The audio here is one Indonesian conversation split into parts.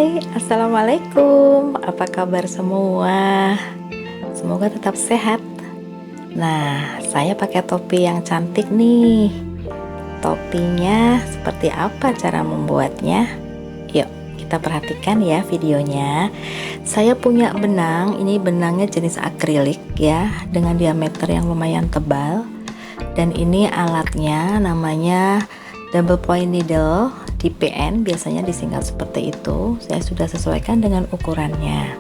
Hai, Assalamualaikum. Apa kabar semua? Semoga tetap sehat. Nah, saya pakai topi yang cantik nih. Topinya seperti apa cara membuatnya? Yuk, kita perhatikan ya videonya. Saya punya benang, ini benangnya jenis akrilik ya, dengan diameter yang lumayan tebal. Dan ini alatnya namanya double point needle, DPN, biasanya disingkat seperti itu. Saya sudah sesuaikan dengan ukurannya.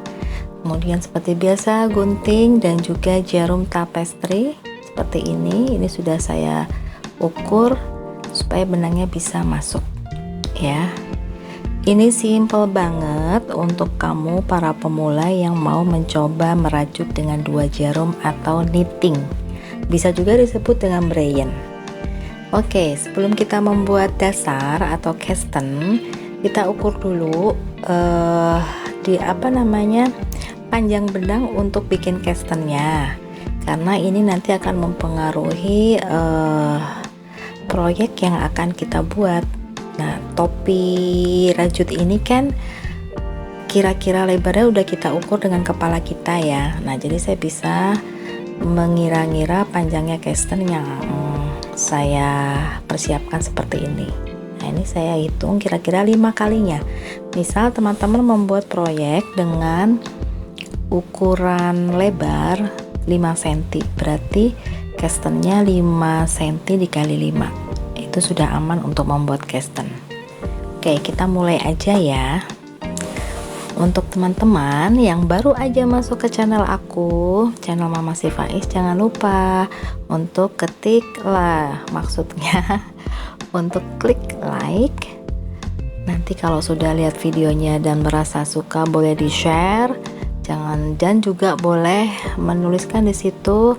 Kemudian seperti biasa gunting dan juga jarum tapestry seperti ini. Ini sudah saya ukur supaya benangnya bisa masuk ya. Ini simple banget untuk kamu para pemula yang mau mencoba merajut dengan 2 jarum atau knitting. Bisa juga disebut dengan brayen. Oke, sebelum kita membuat dasar atau castan, kita ukur dulu panjang benang untuk bikin castannya, karena ini nanti akan mempengaruhi proyek yang akan kita buat. Nah, topi rajut ini kan kira-kira lebarnya udah kita ukur dengan kepala kita ya. Nah, jadi saya bisa mengira-ngira panjangnya castan yang saya persiapkan seperti ini. Nah, ini saya hitung kira-kira 5 kalinya. Misal teman-teman membuat proyek dengan ukuran lebar 5 cm, berarti castannya 5 cm dikali 5. Itu sudah aman untuk membuat castan. Oke, kita mulai aja ya. Untuk teman-teman yang baru aja masuk ke channel aku, channel Mama Sifais, jangan lupa untuk untuk klik like. Nanti kalau sudah lihat videonya dan merasa suka, boleh di share, dan juga boleh menuliskan di situ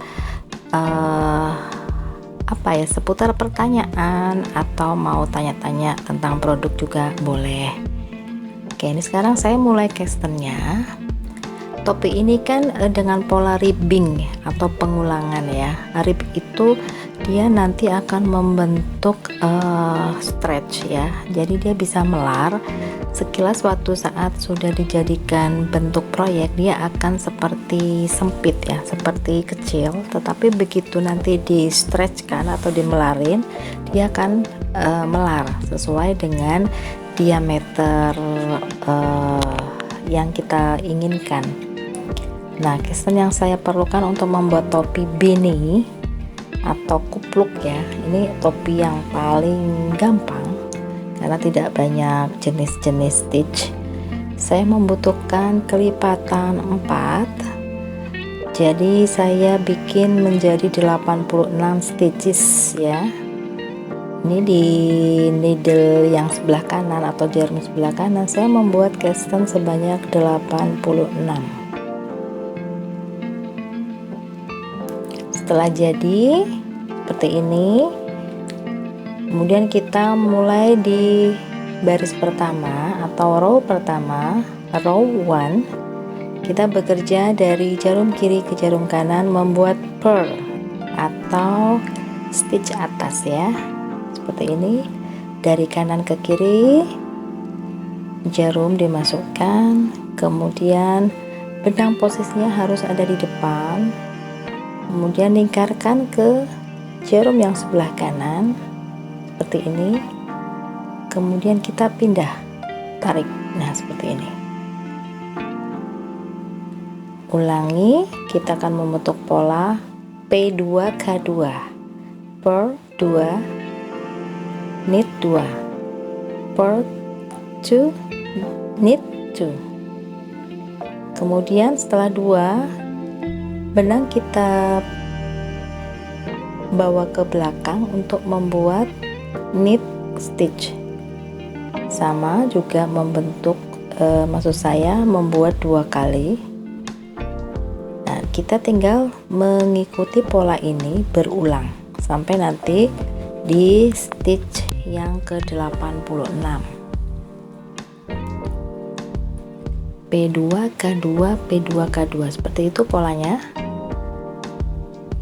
seputar pertanyaan atau mau tanya-tanya tentang produk juga boleh. Oke, ini sekarang saya mulai castannya. Topi ini kan dengan pola ribbing atau pengulangan ya. Rib itu dia nanti akan membentuk stretch ya. Jadi dia bisa melar. Sekilas waktu saat sudah dijadikan bentuk proyek, dia akan seperti sempit ya, seperti kecil. Tetapi begitu nanti di stretch kan atau dimelarin, dia akan melar sesuai dengan diameter yang kita inginkan. Nah, castan yang saya perlukan untuk membuat topi beanie atau kupluk ya, ini topi yang paling gampang karena tidak banyak jenis-jenis stitch. Saya membutuhkan kelipatan 4, jadi saya bikin menjadi 86 stitches ya. Ini di needle yang sebelah kanan atau jarum sebelah kanan saya membuat castan sebanyak 86. Setelah jadi seperti ini, kemudian kita mulai di baris pertama atau row pertama, row 1. Kita bekerja dari jarum kiri ke jarum kanan membuat purl atau stitch atas ya. Seperti ini, dari kanan ke kiri jarum dimasukkan, kemudian benang posisinya harus ada di depan, kemudian lingkarkan ke jarum yang sebelah kanan seperti ini, kemudian kita pindah, tarik. Nah, seperti ini. Ulangi, kita akan membentuk pola P2K2, purl 2, knit 2, purl 2, knit 2. Kemudian setelah 2 benang kita bawa ke belakang untuk membuat knit stitch. Sama juga membentuk membuat 2 kali. Nah, kita tinggal mengikuti pola ini berulang sampai nanti di stitch yang ke-86. P2K2 P2K2 seperti itu polanya.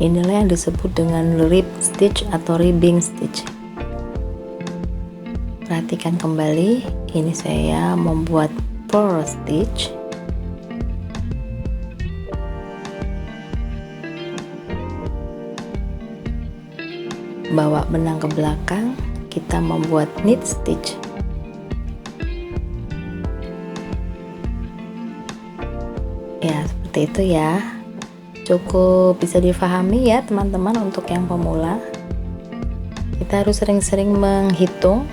Inilah yang disebut dengan rib stitch atau ribbing stitch. Perhatikan kembali, ini saya membuat purl stitch. Bawa benang ke belakang, kita membuat knit stitch. Ya, seperti itu ya. Cukup bisa difahami ya teman-teman untuk yang pemula. Kita harus sering-sering menghitung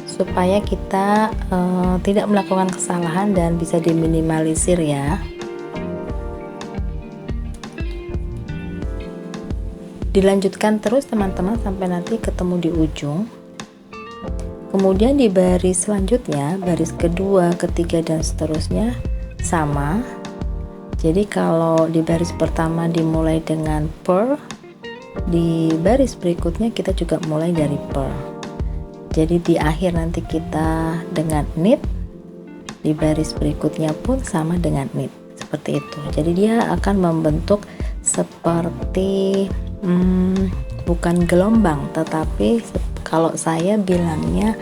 supaya kita tidak melakukan kesalahan dan bisa diminimalisir ya. Dilanjutkan terus teman-teman sampai nanti ketemu di ujung. Kemudian di baris selanjutnya, baris kedua, ketiga dan seterusnya sama. Jadi kalau di baris pertama dimulai dengan purl, di baris berikutnya kita juga mulai dari purl. Jadi di akhir nanti kita dengan knit, di baris berikutnya pun sama dengan knit, seperti itu. Jadi dia akan membentuk seperti bukan gelombang, tetapi kalau saya bilangnya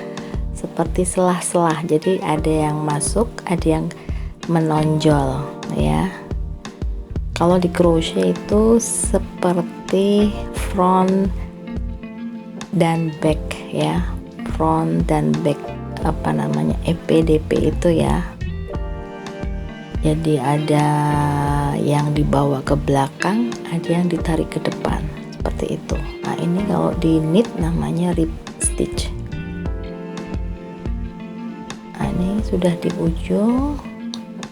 seperti selah-selah. Jadi ada yang masuk, ada yang menonjol ya. Kalau di crochet itu seperti front dan back ya, front dan back, apa namanya, EPDP itu ya. Jadi ada yang dibawa ke belakang, ada yang ditarik ke depan, seperti itu. Nah ini kalau di knit namanya rib stitch. Nah, ini sudah di ujung,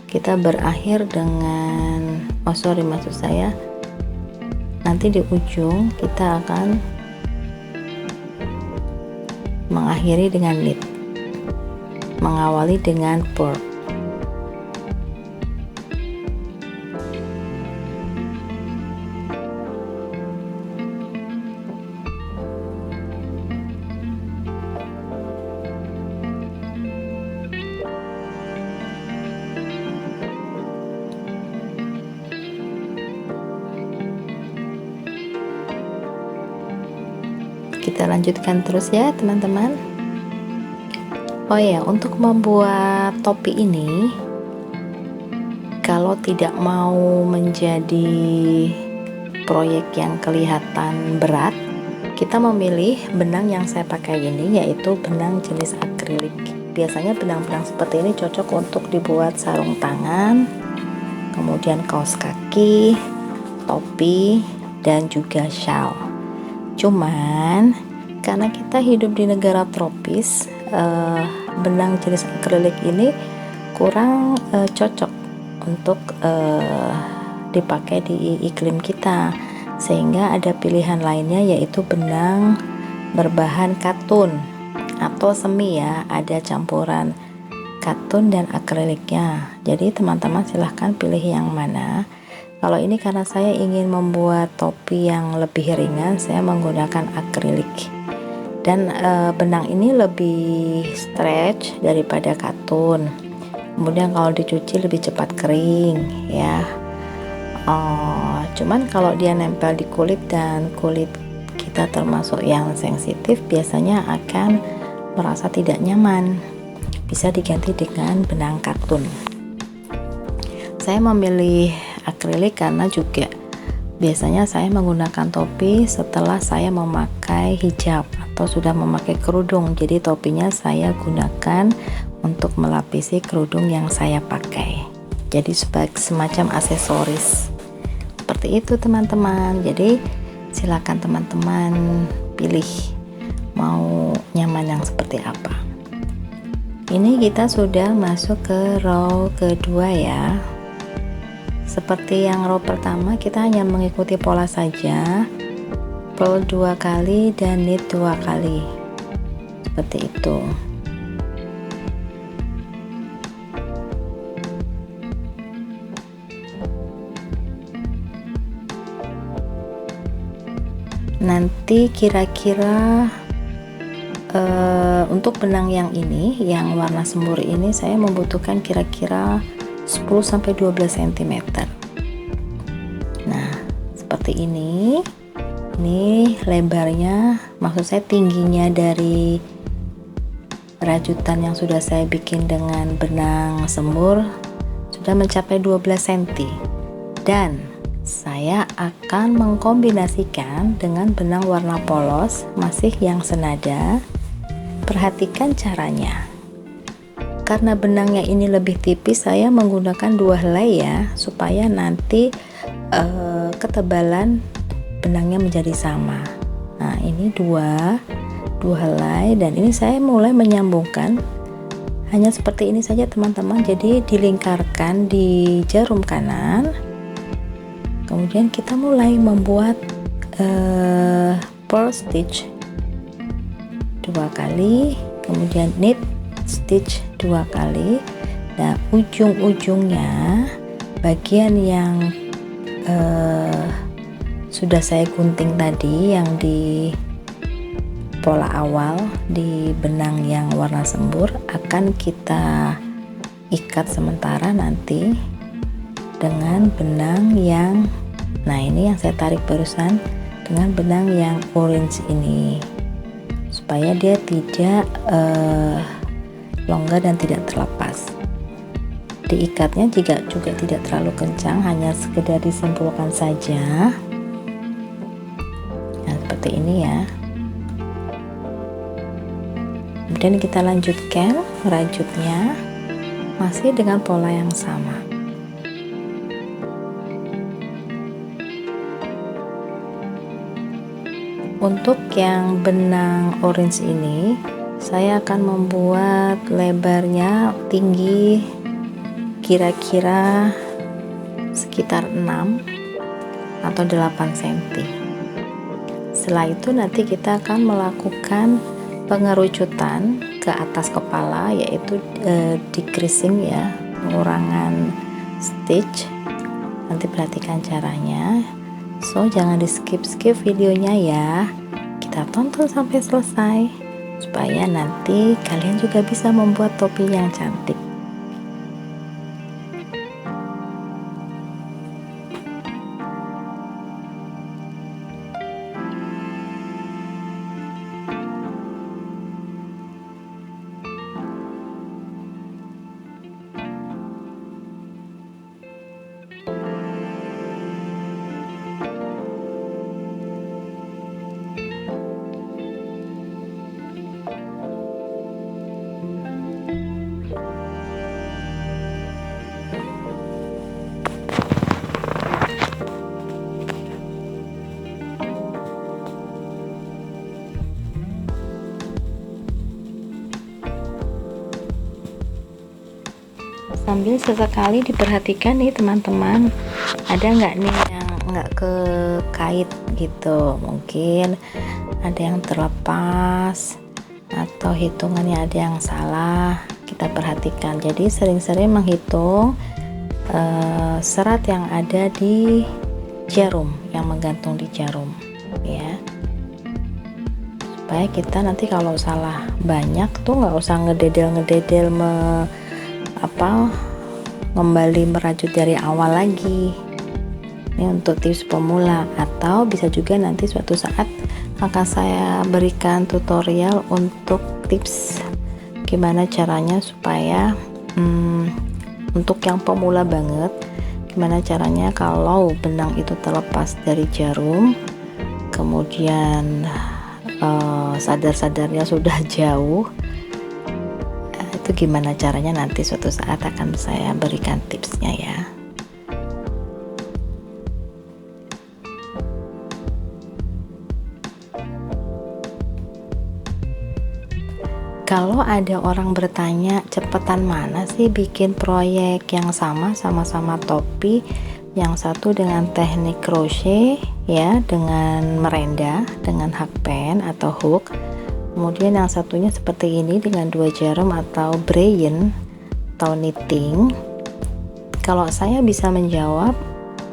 kita berakhir dengan maksud saya nanti di ujung kita akan mengakhiri dengan knit, mengawali dengan purl. Kita lanjutkan terus ya teman-teman. Oh ya, untuk membuat topi ini, kalau tidak mau menjadi proyek yang kelihatan berat, kita memilih benang yang saya pakai ini, yaitu benang jenis akrilik. Biasanya benang-benang seperti ini cocok untuk dibuat sarung tangan, kemudian kaos kaki, topi, dan juga shawl. Cuman karena kita hidup di negara tropis, benang jenis akrilik ini kurang cocok untuk dipakai di iklim kita, sehingga ada pilihan lainnya, yaitu benang berbahan katun atau semi ya, ada campuran katun dan akriliknya. Jadi teman-teman silahkan pilih yang mana. Kalau ini karena saya ingin membuat topi yang lebih ringan, saya menggunakan akrilik. Dan benang ini lebih stretch daripada katun. Kemudian kalau dicuci lebih cepat kering ya. Cuman kalau dia nempel di kulit dan kulit kita termasuk yang sensitif, biasanya akan merasa tidak nyaman. Bisa diganti dengan benang katun. Saya memilih akrilik karena juga biasanya saya menggunakan topi setelah saya memakai hijab atau sudah memakai kerudung. Jadi topinya saya gunakan untuk melapisi kerudung yang saya pakai. Jadi sebagai semacam aksesoris. Seperti itu teman-teman. Jadi silakan teman-teman pilih mau nyaman yang seperti apa. Ini kita sudah masuk ke row kedua ya. Seperti yang row pertama, kita hanya mengikuti pola saja, purl 2 kali dan knit 2 kali, seperti itu. Nanti kira-kira untuk benang yang ini, yang warna semur ini, saya membutuhkan kira-kira 10-12 cm. Nah seperti ini lebarnya, maksud saya tingginya dari rajutan yang sudah saya bikin dengan benang semur sudah mencapai 12 cm, dan saya akan mengkombinasikan dengan benang warna polos masih yang senada. Perhatikan caranya. Karena benangnya ini lebih tipis, saya menggunakan 2 helai ya, supaya nanti ketebalan benangnya menjadi sama. Nah, ini dua helai, dan ini saya mulai menyambungkan hanya seperti ini saja teman-teman. Jadi dilingkarkan di jarum kanan, kemudian kita mulai membuat purl stitch 2 kali, kemudian knit stitch 2 kali. Nah, ujung-ujungnya bagian yang sudah saya gunting tadi, yang di pola awal di benang yang warna sembur, akan kita ikat sementara nanti dengan benang yang, nah ini yang saya tarik barusan, dengan benang yang orange ini, supaya dia tidak longgar dan tidak terlepas. Diikatnya juga tidak terlalu kencang, hanya sekedar disimpulkan saja. Nah, seperti ini ya. Kemudian kita lanjutkan rajutnya masih dengan pola yang sama. Untuk yang benang orange ini, saya akan membuat lebarnya tinggi kira-kira sekitar 6 atau 8 cm. Setelah itu nanti kita akan melakukan pengerucutan ke atas kepala, yaitu decreasing ya, pengurangan stitch. Nanti perhatikan caranya. So, jangan di skip videonya ya, kita tonton sampai selesai supaya nanti kalian juga bisa membuat topi yang cantik. Sambil sesekali diperhatikan nih teman-teman, ada nggak nih yang nggak kekait gitu, mungkin ada yang terlepas atau hitungannya ada yang salah. Kita perhatikan, jadi sering-sering menghitung serat yang ada di jarum, yang menggantung di jarum ya, supaya kita nanti kalau salah banyak tuh nggak usah ngededel kembali merajut dari awal lagi. Ini untuk tips pemula, atau bisa juga nanti suatu saat akan saya berikan tutorial untuk tips gimana caranya supaya untuk yang pemula banget, gimana caranya kalau benang itu terlepas dari jarum, kemudian sadar-sadarnya sudah jauh, itu gimana caranya, nanti suatu saat akan saya berikan tipsnya ya. Kalau ada orang bertanya cepetan mana sih bikin proyek yang sama-sama topi, yang satu dengan teknik crochet ya, dengan merenda, dengan hakpen atau hook, kemudian yang satunya seperti ini dengan 2 jarum atau brayen atau knitting. Kalau saya bisa menjawab,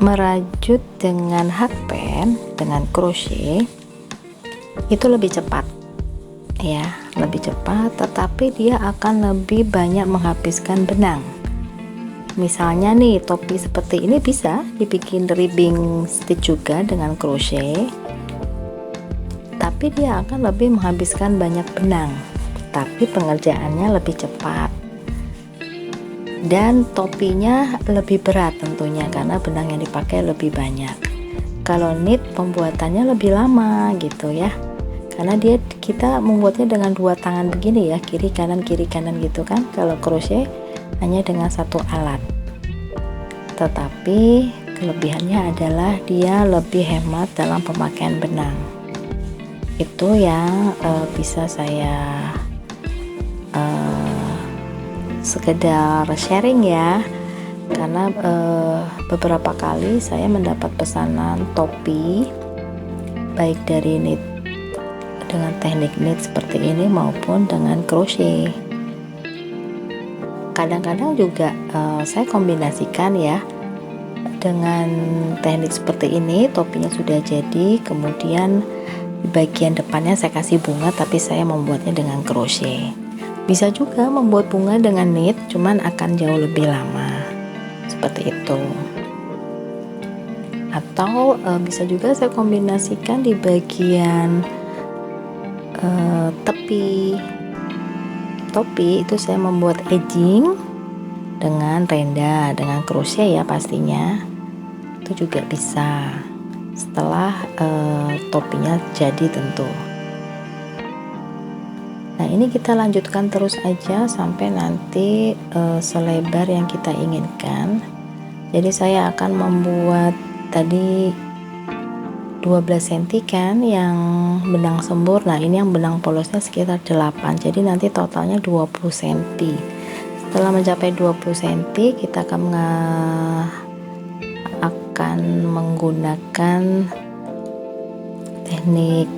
merajut dengan hakpen, dengan crochet itu lebih cepat ya, lebih cepat, tetapi dia akan lebih banyak menghabiskan benang. Misalnya nih, topi seperti ini bisa dibikin ribbing stitch juga dengan crochet, tapi dia akan lebih menghabiskan banyak benang. tetapi pengerjaannya lebih cepat dan topinya lebih berat tentunya karena benang yang dipakai lebih banyak. Kalau knit pembuatannya lebih lama gitu ya, karena kita membuatnya dengan dua tangan begini ya, kiri kanan gitu kan. Kalau crochet hanya dengan satu alat, tetapi kelebihannya adalah dia lebih hemat dalam pemakaian benang. Itu yang bisa saya sekedar sharing ya, karena beberapa kali saya mendapat pesanan topi baik dari knit dengan teknik knit seperti ini maupun dengan crochet. Kadang-kadang juga saya kombinasikan ya, dengan teknik seperti ini. Topinya sudah jadi, kemudian di bagian depannya saya kasih bunga, tapi saya membuatnya dengan crochet. Bisa juga membuat bunga dengan knit, cuman akan jauh lebih lama seperti itu. Atau bisa juga saya kombinasikan di bagian tepi topi, itu saya membuat edging dengan renda dengan crochet ya pastinya. Itu juga bisa setelah topinya jadi tentu. Nah, ini kita lanjutkan terus aja sampai nanti selebar yang kita inginkan. Jadi saya akan membuat tadi 12 cm kan yang benang sembur. Nah, ini yang benang polosnya sekitar 8, jadi nanti totalnya 20 cm. Setelah mencapai 20 cm kita akan menggunakan teknik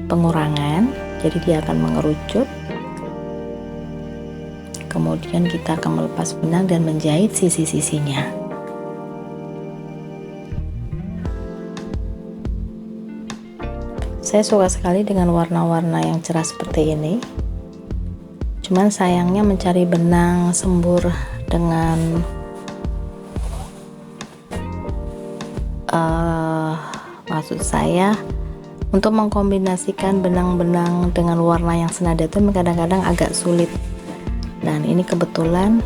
pengurangan. Jadi dia akan mengerucut, kemudian kita akan melepas benang dan menjahit sisi-sisinya. Saya suka sekali dengan warna-warna yang cerah seperti ini. Cuman sayangnya mencari benang sembur dengan maksud saya untuk mengkombinasikan benang-benang dengan warna yang senada itu kadang-kadang agak sulit. Dan ini kebetulan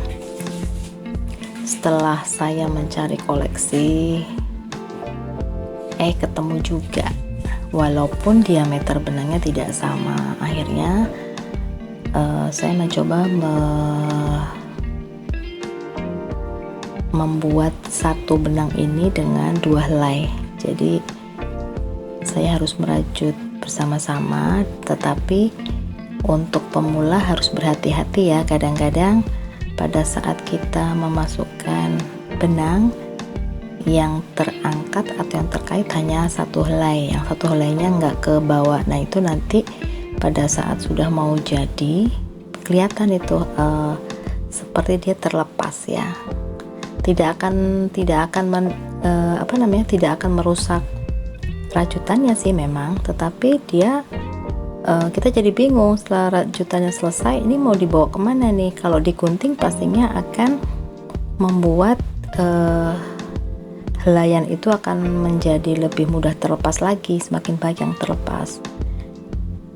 setelah saya mencari koleksi ketemu juga, walaupun diameter benangnya tidak sama. Akhirnya saya mencoba membuat satu benang ini dengan 2 helai. Jadi saya harus merajut bersama-sama, tetapi untuk pemula harus berhati-hati ya. Kadang-kadang pada saat kita memasukkan benang yang terangkat atau yang terkait hanya satu helai, yang satu helainya nggak ke bawah. Nah, itu nanti pada saat sudah mau jadi kelihatan itu seperti dia terlepas ya. Tidak akan merusak rajutannya sih memang, tetapi dia kita jadi bingung setelah rajutannya selesai, ini mau dibawa kemana nih. Kalau digunting pastinya akan membuat helaian itu akan menjadi lebih mudah terlepas lagi, semakin banyak yang terlepas.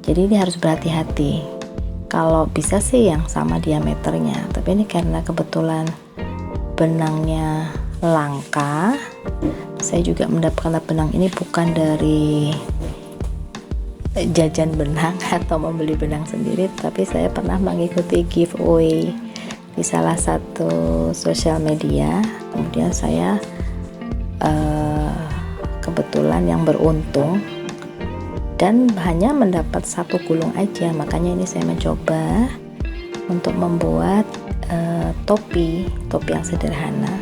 Jadi ini harus berhati-hati. Kalau bisa sih yang sama diameternya, tapi ini karena kebetulan benangnya langka, saya juga mendapatkan benang ini bukan dari jajan benang atau membeli benang sendiri, tapi saya pernah mengikuti giveaway di salah satu sosial media. Kemudian saya kebetulan yang beruntung dan hanya mendapat satu gulung aja. Makanya ini saya mencoba untuk membuat topi yang sederhana.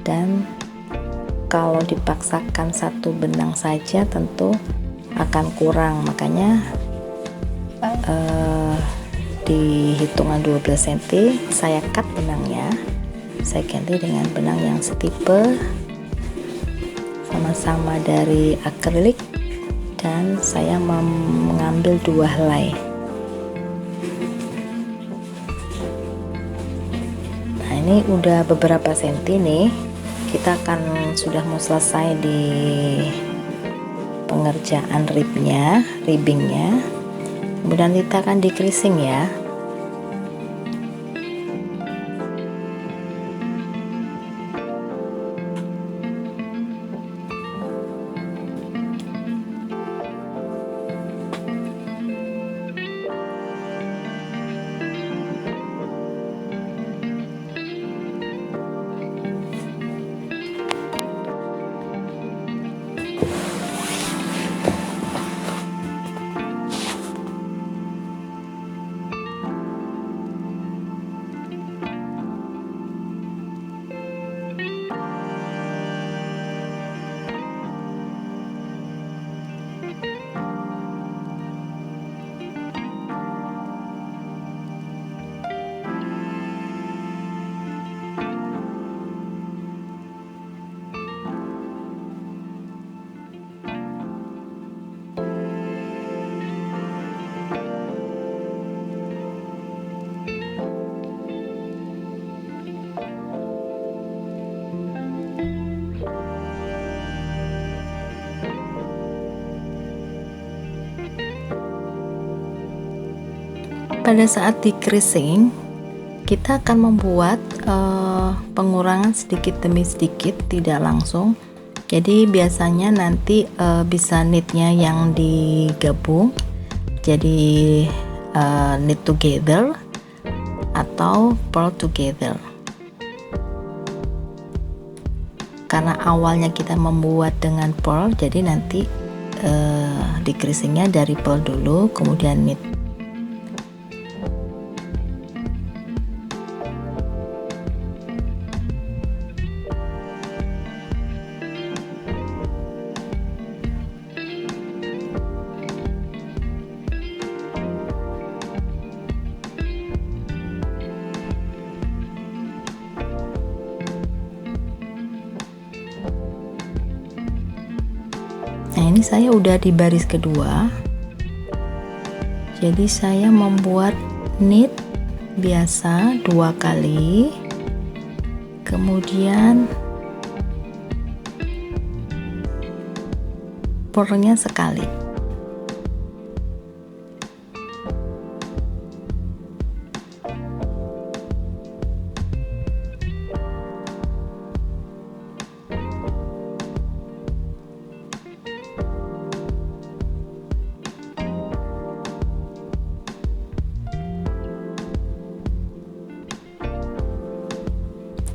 Dan kalau dipaksakan satu benang saja tentu akan kurang, makanya di hitungan 12 cm saya cut benangnya, saya ganti dengan benang yang setipe, sama-sama dari akrilik, dan saya mengambil 2 helai. Nah, ini udah beberapa senti nih, kita akan sudah mau selesai di pengerjaan ribbingnya. Kemudian kita akan di creasing ya. Pada saat di creasing, kita akan membuat pengurangan sedikit demi sedikit, tidak langsung. Jadi biasanya nanti bisa knitnya yang digabung, jadi knit together atau purl together. Karena awalnya kita membuat dengan purl, jadi nanti di creasingnya dari purl dulu, kemudian knit. Nah, ini saya udah di baris kedua, jadi saya membuat knit biasa 2 kali, kemudian purlnya sekali.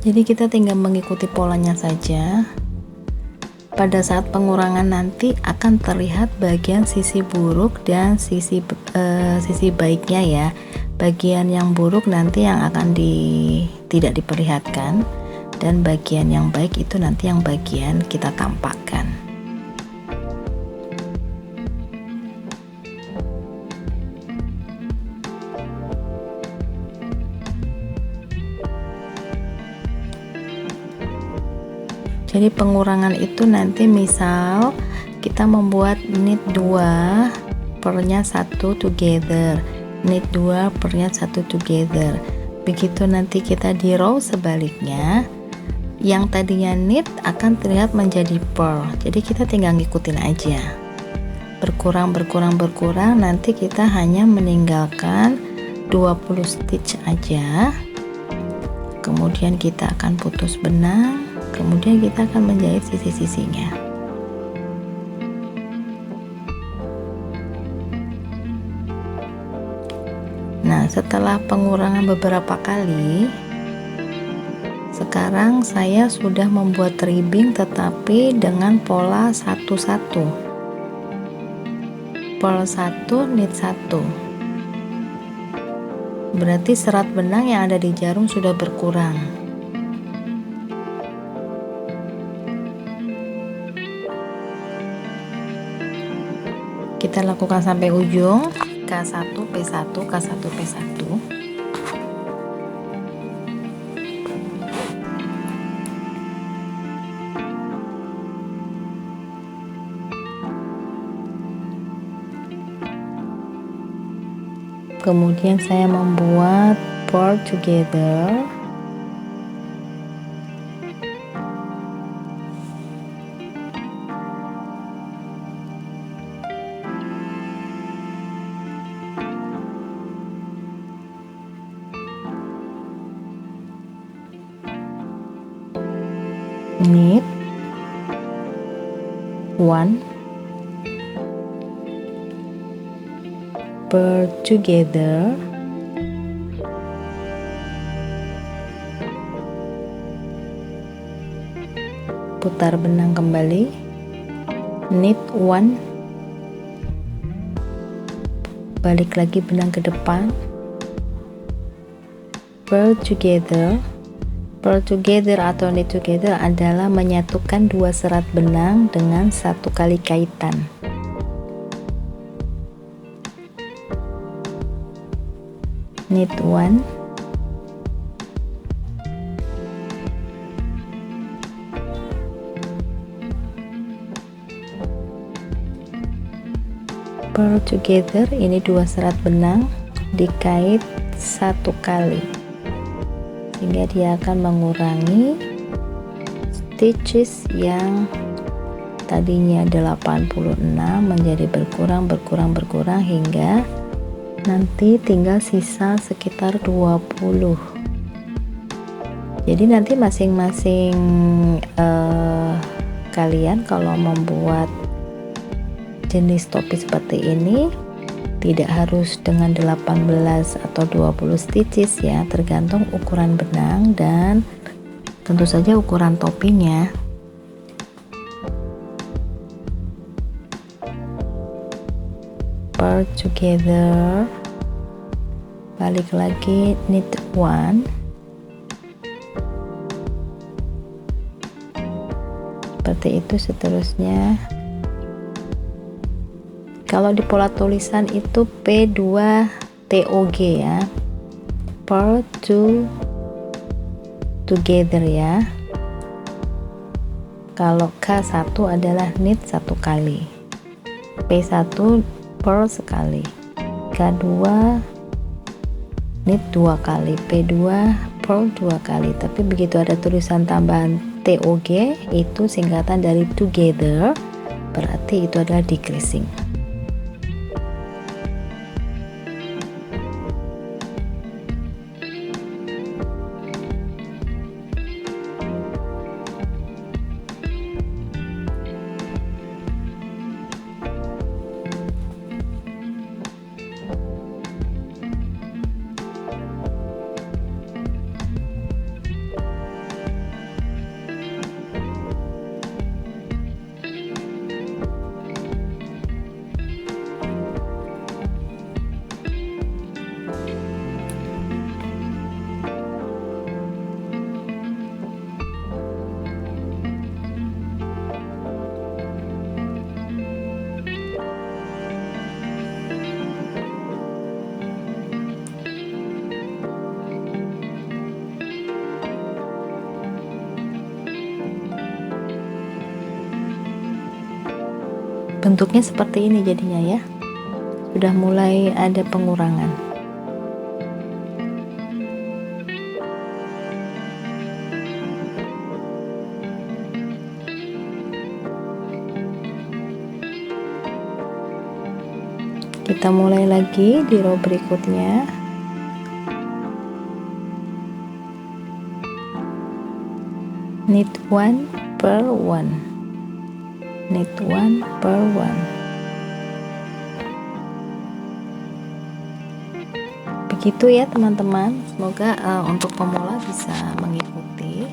Jadi kita tinggal mengikuti polanya saja. Pada saat pengurangan nanti akan terlihat bagian sisi buruk dan sisi baiknya ya. Bagian yang buruk nanti yang akan tidak diperlihatkan, dan bagian yang baik itu nanti yang bagian kita tampakkan. Jadi pengurangan itu nanti misal kita membuat knit 2 purlnya 1 together, knit 2 purlnya 1 together. Begitu nanti kita di row sebaliknya, yang tadinya knit akan terlihat menjadi purl. Jadi kita tinggal ngikutin aja. Berkurang, nanti kita hanya meninggalkan 20 stitch aja. Kemudian kita akan putus benang. Kemudian kita akan menjahit sisi-sisinya. Nah, setelah pengurangan beberapa kali, sekarang saya sudah membuat ribbing tetapi dengan pola 1-1. Purl 1, knit 1. Berarti serat benang yang ada di jarum sudah berkurang. Kita lakukan sampai ujung, K1 P1 K1 P1. Kemudian saya membuat purl together. knit 1, purl together, putar benang kembali, knit 1, balik lagi benang ke depan, purl together. Purl together atau knit together adalah menyatukan dua serat benang dengan satu kali kaitan. Knit 1, purl together, ini dua serat benang dikait satu kali sehingga dia akan mengurangi stitches yang tadinya 86 menjadi berkurang hingga nanti tinggal sisa sekitar 20. Jadi nanti masing-masing kalian kalau membuat jenis topi seperti ini tidak harus dengan 18 atau 20 stitches ya, tergantung ukuran benang dan tentu saja ukuran topinya. Purl together, balik lagi, knit 1, seperti itu seterusnya. Kalau di pola tulisan itu P2TOG ya, purl together ya. Kalau K1 adalah knit satu kali, P1 purl sekali, K2 knit 2 kali, P2 purl 2 kali. Tapi begitu ada tulisan tambahan TOG, itu singkatan dari together, berarti itu adalah decreasing. Bentuknya seperti ini jadinya ya, sudah mulai ada pengurangan. Kita mulai lagi di row berikutnya. Knit 1, purl 1, knit 1, purl 1. Begitu ya teman-teman, semoga untuk pemula bisa mengikuti.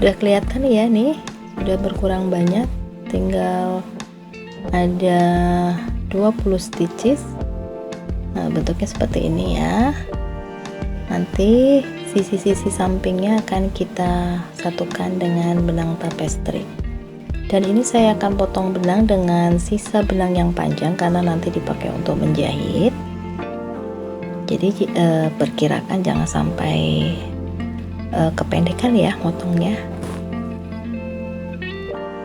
Udah kelihatan ya nih, sudah berkurang banyak, tinggal ada 20 stitches. Nah, bentuknya seperti ini ya. Nanti sisi-sisi sampingnya akan kita satukan dengan benang tapestri. Dan ini saya akan potong benang dengan sisa benang yang panjang karena nanti dipakai untuk menjahit. Jadi perkirakan jangan sampai kependekan ya motongnya.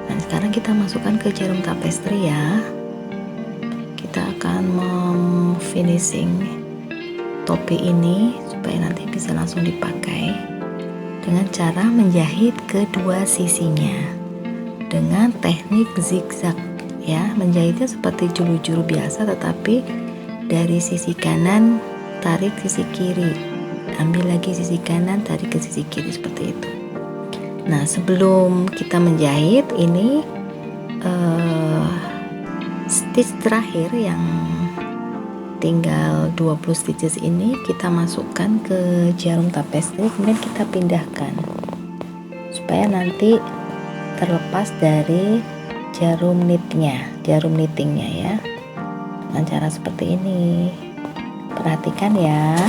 Nah, sekarang kita masukkan ke jarum tapestri ya. Kita akan finishing topi ini supaya nanti bisa langsung dipakai dengan cara menjahit kedua sisinya dengan teknik zigzag ya. Menjahitnya seperti julu-julu biasa, tetapi dari sisi kanan tarik sisi kiri, ambil lagi sisi kanan, tarik ke sisi kiri, seperti itu. Nah, sebelum kita menjahit ini stitch terakhir yang tinggal 20 stitches ini kita masukkan ke jarum tapestri, kemudian kita pindahkan supaya nanti terlepas dari jarum knittingnya ya, dengan cara seperti ini. Perhatikan ya.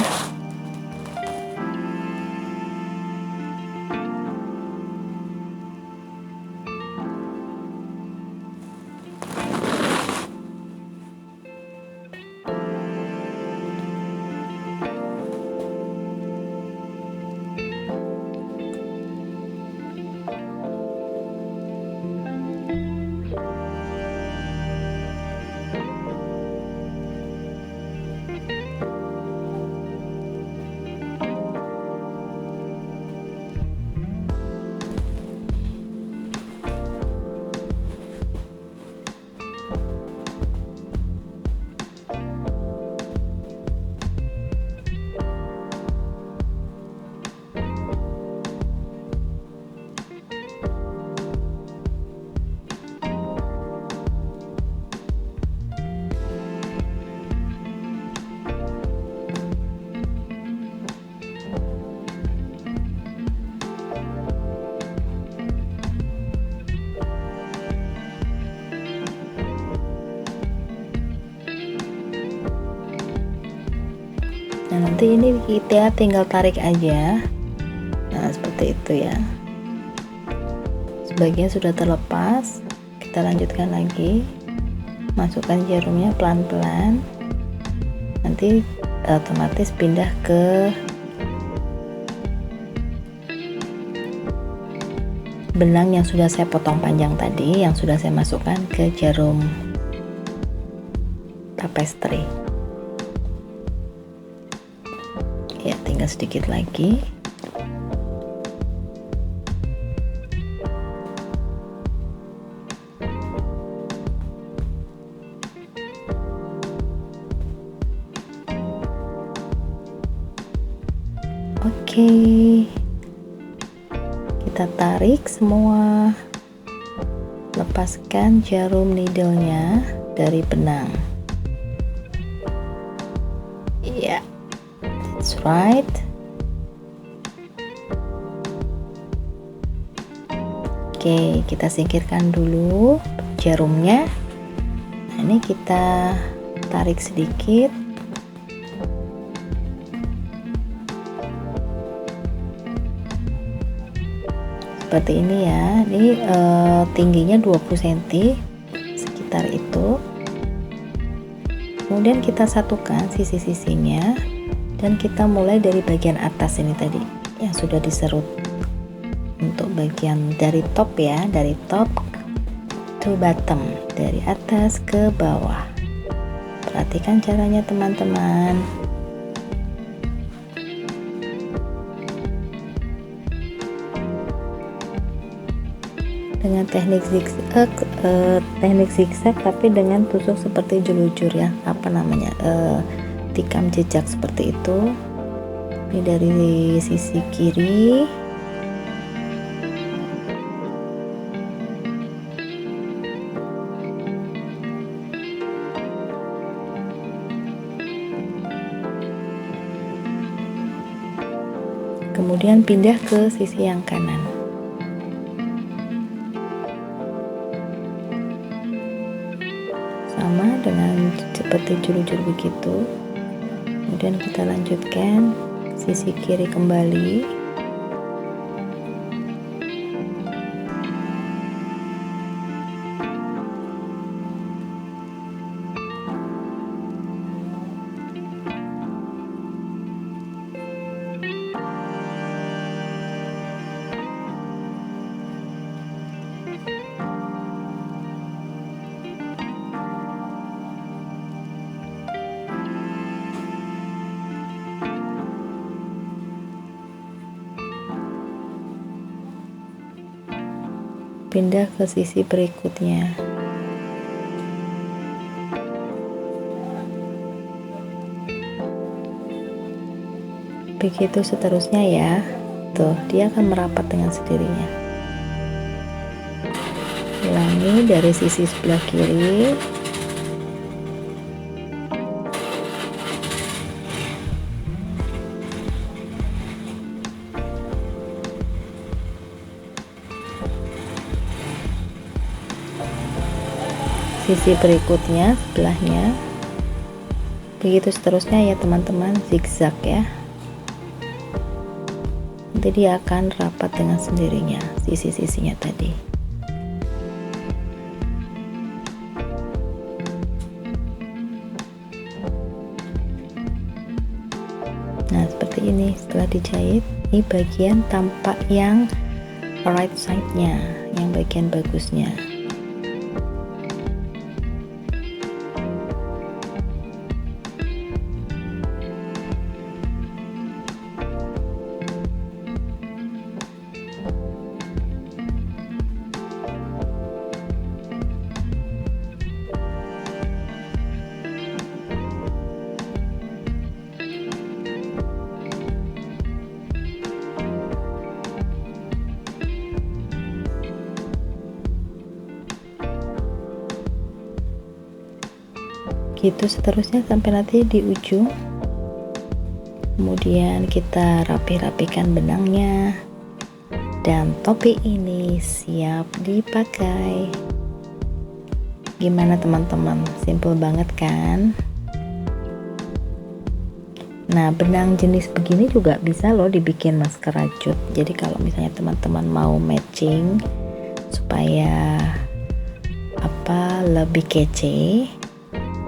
Nah, nanti ini kita tinggal tarik aja. Nah, seperti itu ya. Sebagian sudah terlepas, kita lanjutkan lagi. Masukkan jarumnya pelan-pelan. Nanti otomatis pindah ke benang yang sudah saya potong panjang tadi, yang sudah saya masukkan ke jarum tapestri. Ya, tinggal sedikit lagi. Oke, kita tarik semua, lepaskan jarum needle-nya dari benang. Ya, that's right. Oke, kita singkirkan dulu jarumnya. Nah, ini kita tarik sedikit. Seperti ini ya. Ini tingginya 20 cm sekitar itu. Kemudian kita satukan sisi-sisinya dan kita mulai dari bagian atas ini tadi yang sudah diserut. Untuk bagian dari top ya, dari top to bottom, dari atas ke bawah. Perhatikan caranya teman-teman. Dengan teknik zigzag tapi dengan tusuk seperti jelujur ya, apa namanya, tikam jejak seperti itu. Ini dari sisi kiri, kemudian pindah ke sisi yang kanan. sama dengan seperti juru-juru begitu. Kemudian kita lanjutkan sisi kiri kembali. Pindah ke sisi berikutnya. Begitu seterusnya ya. Tuh, dia akan merapat dengan sendirinya. Ulangi dari sisi sebelah kiri. Sisi berikutnya sebelahnya. Begitu seterusnya ya teman-teman, zigzag ya. Nanti dia akan rapat dengan sendirinya sisi-sisinya tadi. Nah seperti ini. Setelah dijahit, ini bagian tampak yang right side-nya, yang bagian bagusnya. Gitu seterusnya sampai nanti di ujung. Kemudian kita rapi-rapikan benangnya, dan topi ini siap dipakai. Gimana teman-teman, simple banget kan? Nah benang jenis begini juga bisa loh dibikin masker rajut. Jadi kalau misalnya teman-teman mau matching supaya lebih kece,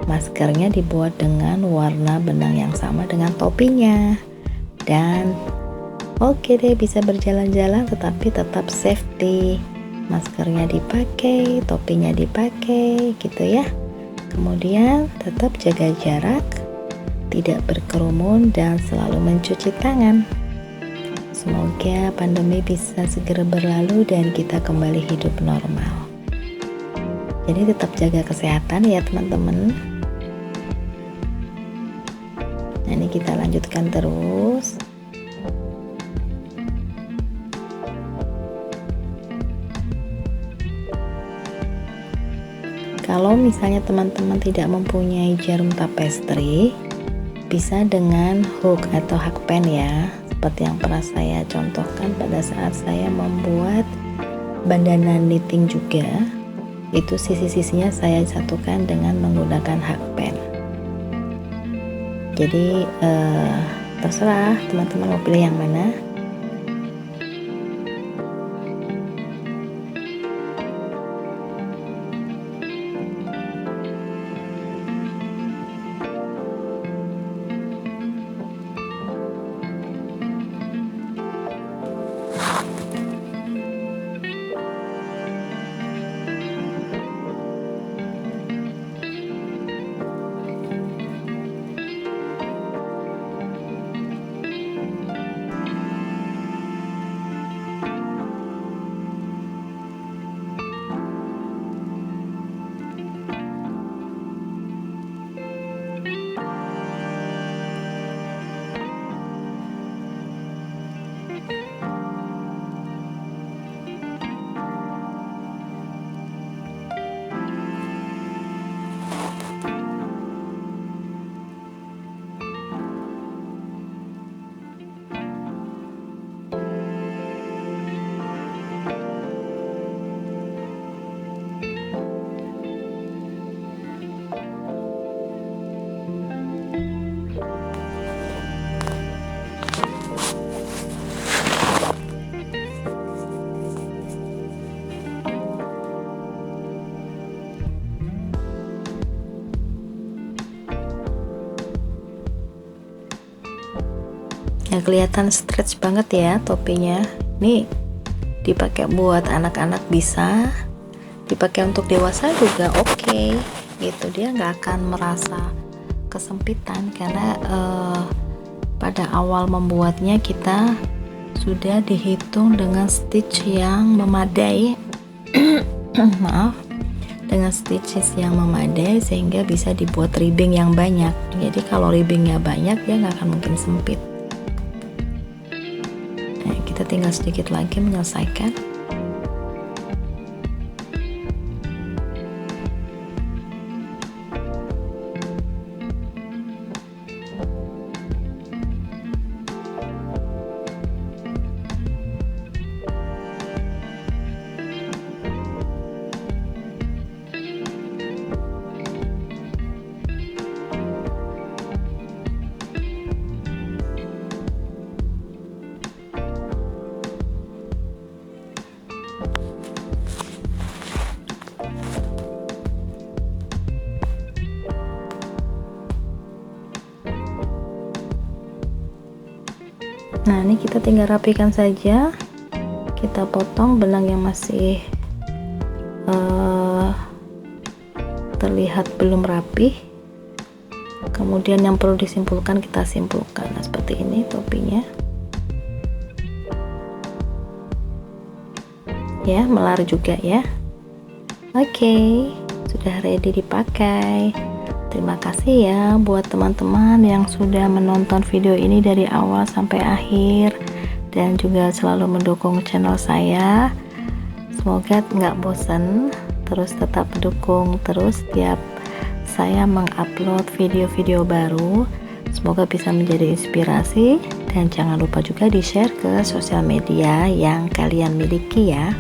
maskernya dibuat dengan warna benang yang sama dengan topinya, dan oke deh, bisa berjalan-jalan tetapi tetap safety. Maskernya dipakai, topinya dipakai gitu ya. Kemudian tetap jaga jarak, tidak berkerumun, dan selalu mencuci tangan. Semoga pandemi bisa segera berlalu dan kita kembali hidup normal. Jadi tetap jaga kesehatan ya teman-teman. Nah ini kita lanjutkan terus. Kalau misalnya teman-teman tidak mempunyai jarum tapestry, bisa dengan hook atau hakpen ya, seperti yang pernah saya contohkan pada saat saya membuat bandana knitting juga. Itu sisi-sisinya saya satukan dengan menggunakan hakpen. Jadi terserah teman-teman mau pilih yang mana. Ya, kelihatan stretch banget ya topinya. Ini dipakai buat anak-anak bisa, dipakai untuk dewasa juga oke, gitu. Dia nggak akan merasa kesempitan karena pada awal membuatnya kita sudah dihitung dengan stitch yang memadai. Maaf, dengan stitches yang memadai sehingga bisa dibuat ribbing yang banyak. Jadi kalau ribbingnya banyak dia nggak akan mungkin sempit. Nah, kita tinggal sedikit lagi menyelesaikan. Nah, ini kita tinggal rapikan saja. Kita potong benang yang masih terlihat belum rapi. Kemudian yang perlu disimpulkan kita simpulkan. Nah, seperti ini topinya. Ya, melar juga ya. Oke, sudah ready dipakai. Terima kasih ya buat teman-teman yang sudah menonton video ini dari awal sampai akhir dan juga selalu mendukung channel saya. Semoga nggak bosan, terus tetap dukung terus setiap saya mengupload video-video baru. Semoga bisa menjadi inspirasi dan jangan lupa juga di-share ke sosial media yang kalian miliki ya,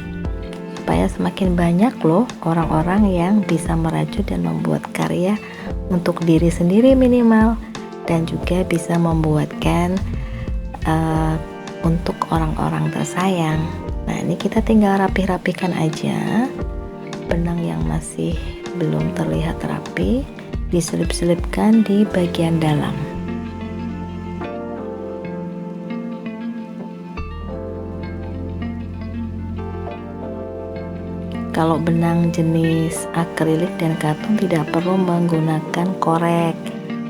supaya semakin banyak loh orang-orang yang bisa merajut dan membuat karya untuk diri sendiri minimal, dan juga bisa membuatkan untuk orang-orang tersayang. Nah, ini kita tinggal rapih-rapihkan aja benang yang masih belum terlihat rapi, diselip-selipkan di bagian dalam. Kalau benang jenis akrilik dan katun tidak perlu menggunakan korek,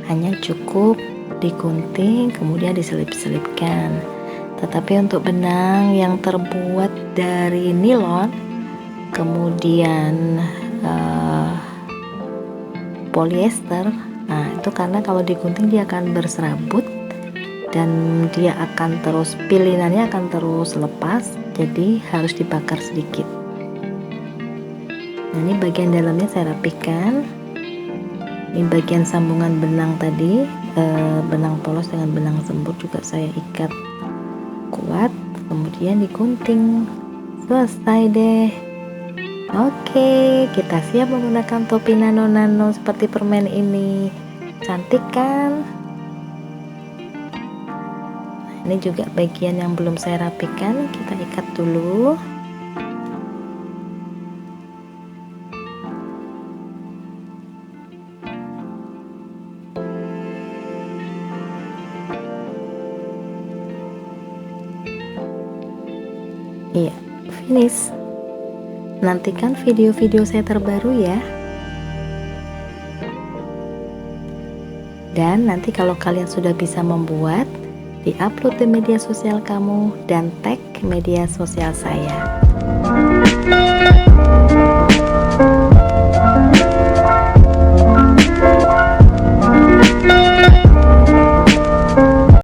hanya cukup digunting kemudian diselip-selipkan. Tetapi untuk benang yang terbuat dari nilon kemudian polyester, nah itu karena kalau digunting dia akan berserabut dan dia akan terus, pilinannya akan terus lepas, jadi harus dibakar sedikit. Nah, ini bagian dalamnya saya rapihkan. Ini bagian sambungan benang tadi, benang polos dengan benang sembur juga saya ikat kuat, kemudian digunting. Selesai deh. Oke, kita siap menggunakan topi nano-nano seperti permen ini. Cantik kan? Nah, ini juga bagian yang belum saya rapikan, kita ikat dulu. Iya, finish. Nantikan video-video saya terbaru ya. Dan nanti kalau kalian sudah bisa membuat, di-upload di media sosial kamu dan tag media sosial saya.